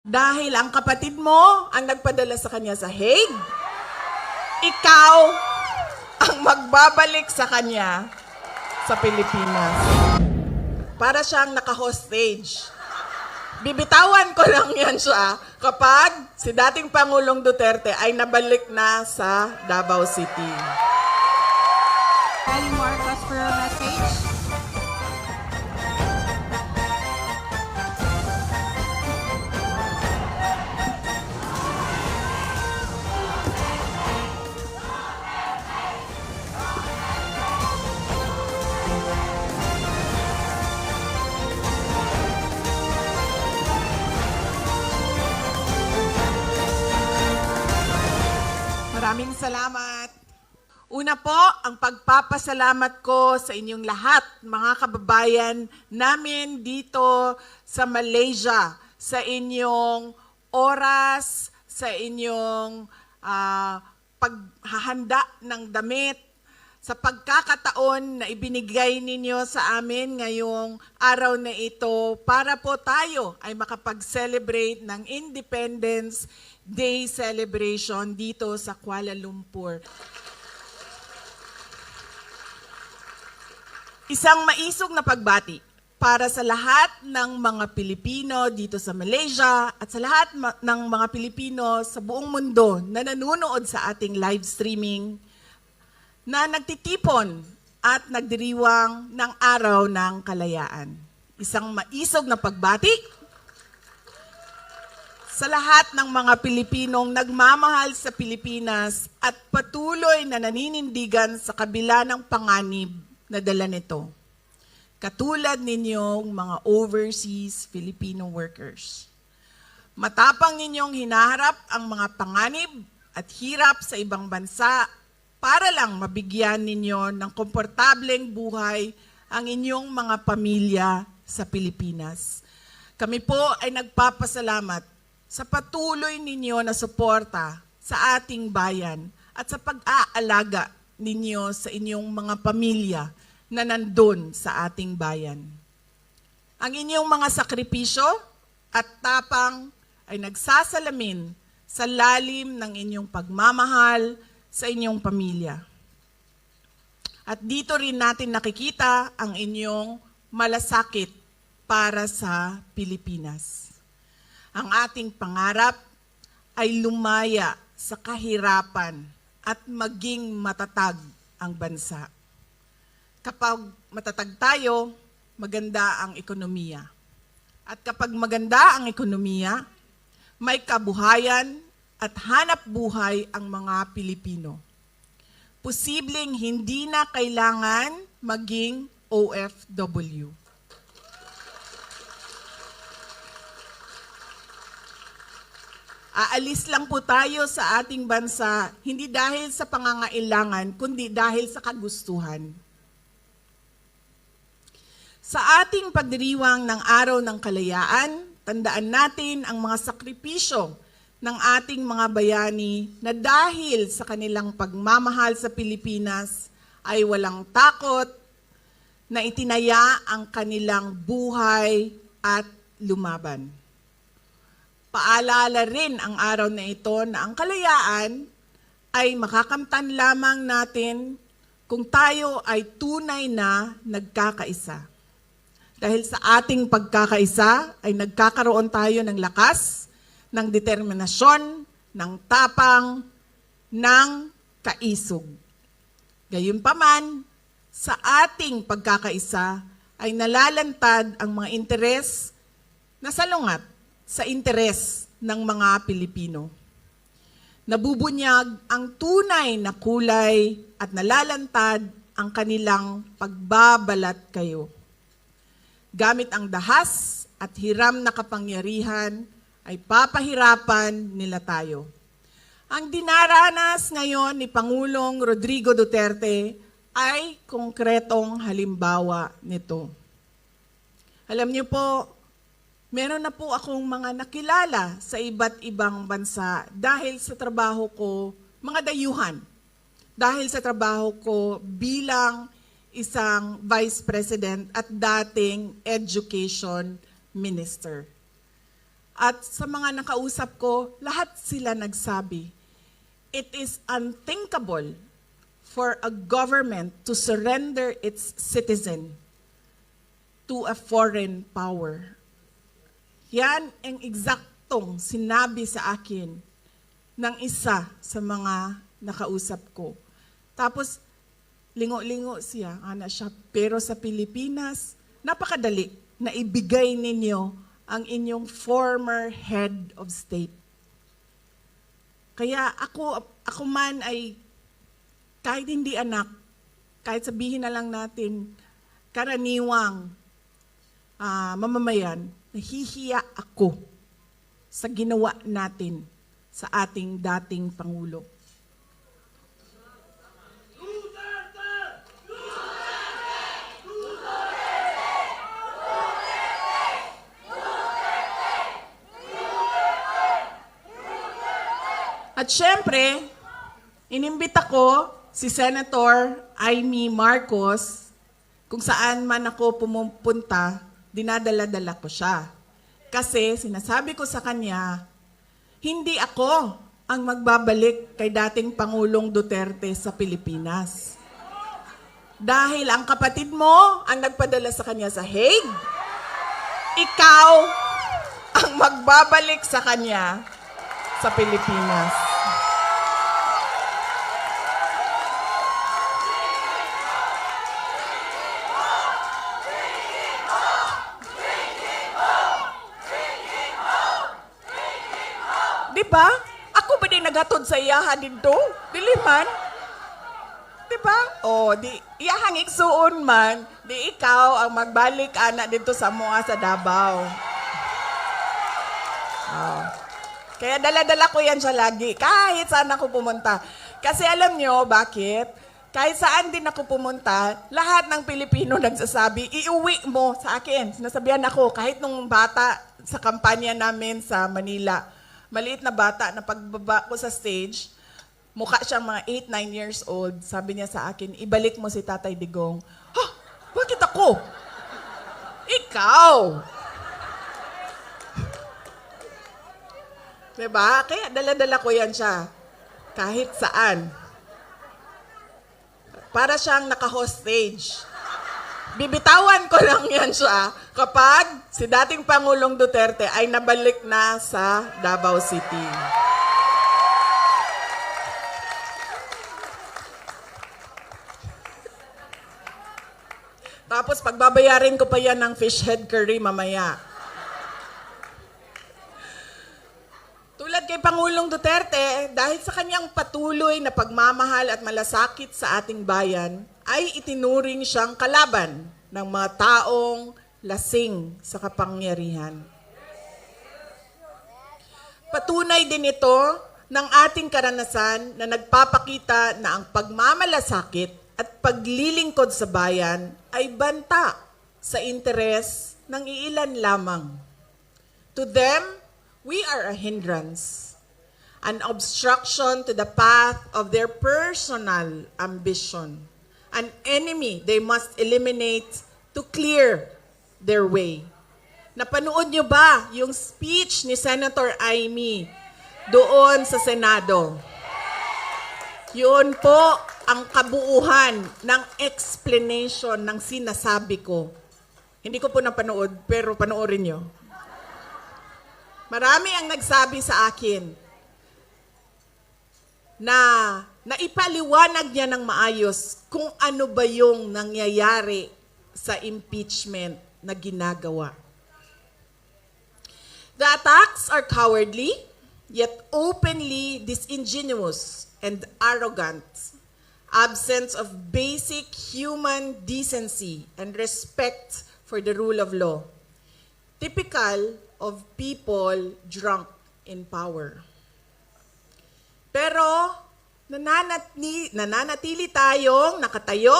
Dahil ang kapatid mo ang nagpadala sa kanya sa Hague, ikaw ang magbabalik sa kanya sa Pilipinas. Para siyang naka-hostage. Bibitawan ko lang yan siya kapag si dating Pangulong Duterte ay nabalik na sa Davao City. Ali Marcos for a message. Maraming salamat. Una po, ang pagpapasalamat ko sa inyong lahat, mga kababayan namin dito sa Malaysia, sa inyong oras, sa inyong paghahanda ng damit, sa pagkakataon na ibinigay ninyo sa amin ngayong araw na ito para po tayo ay makapag-celebrate ng Independence Day celebration dito sa Kuala Lumpur. Isang maisog na pagbati para sa lahat ng mga Pilipino dito sa Malaysia at sa lahat ng mga Pilipino sa buong mundo na nanonood sa ating live streaming na nagtitipon at nagdiriwang ng Araw ng Kalayaan. Isang maisog na pagbati sa lahat ng mga Pilipinong nagmamahal sa Pilipinas at patuloy na naninindigan sa kabila ng panganib na dala nito. Katulad ninyong mga overseas Filipino workers. Matapang ninyong hinaharap ang mga panganib at hirap sa ibang bansa para lang mabigyan ninyo ng komportableng buhay ang inyong mga pamilya sa Pilipinas. Kami po ay nagpapasalamat sa patuloy ninyo na suporta sa ating bayan at sa pag-aalaga ninyo sa inyong mga pamilya na nandun sa ating bayan. Ang inyong mga sakripisyo at tapang ay nagsasalamin sa lalim ng inyong pagmamahal sa inyong pamilya. At dito rin natin nakikita ang inyong malasakit para sa Pilipinas. Ang ating pangarap ay lumaya sa kahirapan at maging matatag ang bansa. Kapag matatag tayo, maganda ang ekonomiya. At kapag maganda ang ekonomiya, may kabuhayan at hanap buhay ang mga Pilipino. Posibleng hindi na kailangan maging OFW. Aalis lang po tayo sa ating bansa, hindi dahil sa pangangailangan, kundi dahil sa kagustuhan. Sa ating pagdiriwang ng Araw ng Kalayaan, tandaan natin ang mga sakripisyo ng ating mga bayani na dahil sa kanilang pagmamahal sa Pilipinas ay walang takot na itinaya ang kanilang buhay at lumaban. Paalala rin ang araw na ito na ang kalayaan ay makakamtan lamang natin kung tayo ay tunay na nagkakaisa. Dahil sa ating pagkakaisa ay nagkakaroon tayo ng lakas, ng determinasyon, ng tapang, ng kaisog. Gayunpaman, sa ating pagkakaisa ay nalalantad ang mga interes na salungat sa interes ng mga Pilipino. Nabubunyag ang tunay na kulay at nalalantad ang kanilang pagbabalat kayo. Gamit ang dahas at hiram na kapangyarihan, ay papahirapan nila tayo. Ang dinaranas ngayon ni Pangulong Rodrigo Duterte ay konkretong halimbawa nito. Alam niyo po, meron na po akong mga nakilala sa iba't ibang bansa dahil sa trabaho ko, mga dayuhan. Dahil sa trabaho ko bilang isang Vice President at dating Education Minister. At sa mga nakausap ko, lahat sila nagsabi, it is unthinkable for a government to surrender its citizen to a foreign power. Yan ang eksaktong sinabi sa akin ng isa sa mga nakausap ko. Tapos, lingo-lingo siya, pero sa Pilipinas, napakadali na ibigay ninyo ang inyong former head of state. Kaya ako man ay, kahit hindi anak, kahit sabihin na lang natin, karaniwang mamamayan, nahihiya ako sa ginawa natin sa ating dating Pangulo. At syempre, inimbita ko si Senator Amy Marcos, kung saan man ako pumupunta, dinadala-dala ko siya. Kasi sinasabi ko sa kanya, hindi ako ang magbabalik kay dating Pangulong Duterte sa Pilipinas. Dahil ang kapatid mo ang nagpadala sa kanya sa Hague, ikaw ang magbabalik sa kanya sa Pilipinas. Diba? Ako ba din naghatod sa iyaha dito? Dili man. Diba? O, di iyahang igsuon man, di ikaw ang magbalik ana dito sa mua sa Davao. Oh. Kaya dala-dala ko yan siya lagi, kahit saan ako pumunta. Kasi alam nyo, bakit? Kahit saan din ako pumunta, lahat ng Pilipino nagsasabi, iuwi mo sa akin. Sinasabihan ako, kahit nung bata sa kampanya namin sa Manila, maliit na bata na pagbaba ko sa stage, mukha siyang mga 8-9 years old. Sabi niya sa akin, ibalik mo si Tatay Digong. Ha? Bakit ako? Ikaw! Diba? Kaya dala-dala ko yan siya. Kahit saan. Para siyang naka-hostage. Bibitawan ko lang yan siya kapag si dating Pangulong Duterte ay nabalik na sa Davao City. Tapos pagbabayarin ko pa yan ng fish head curry mamaya. Tulad kay Pangulong Duterte, dahil sa kanyang patuloy na pagmamahal at malasakit sa ating bayan, ay itinuring siyang kalaban ng mga taong lasing sa kapangyarihan. Patunay din ito ng ating karanasan na nagpapakita na ang pagmamalasakit at paglilingkod sa bayan ay banta sa interes ng iilan lamang. To them, we are a hindrance, an obstruction to the path of their personal ambition, an enemy they must eliminate to clear their way. Napanood niyo ba yung speech ni Senator Amy doon sa Senado? Yun po ang kabuuhan ng explanation ng sinasabi ko. Hindi ko po napanood, pero panoorin niyo. Marami ang nagsabi sa akin na naipaliwanag niya ng maayos kung ano ba yung nangyayari sa impeachment na ginagawa. The attacks are cowardly, yet openly disingenuous and arrogant, absence of basic human decency and respect for the rule of law, typical of people drunk in power. Pero nananatili tayong nakatayo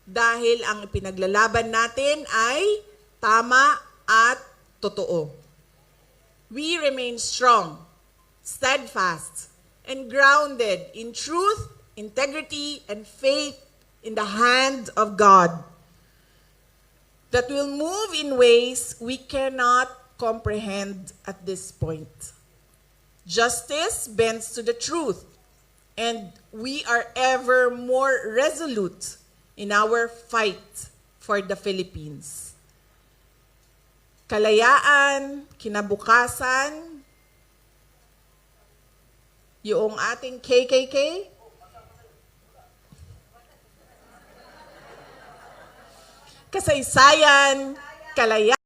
dahil ang ipinaglalaban natin ay tama at totoo. We remain strong, steadfast, and grounded in truth, integrity, and faith in the hand of God that will move in ways we cannot comprehend at this point. Justice bends to the truth, and we are ever more resolute in our fight for the Philippines. Kalayaan, kinabukasan, yung ating KKK, kasaysayan, kalayaan,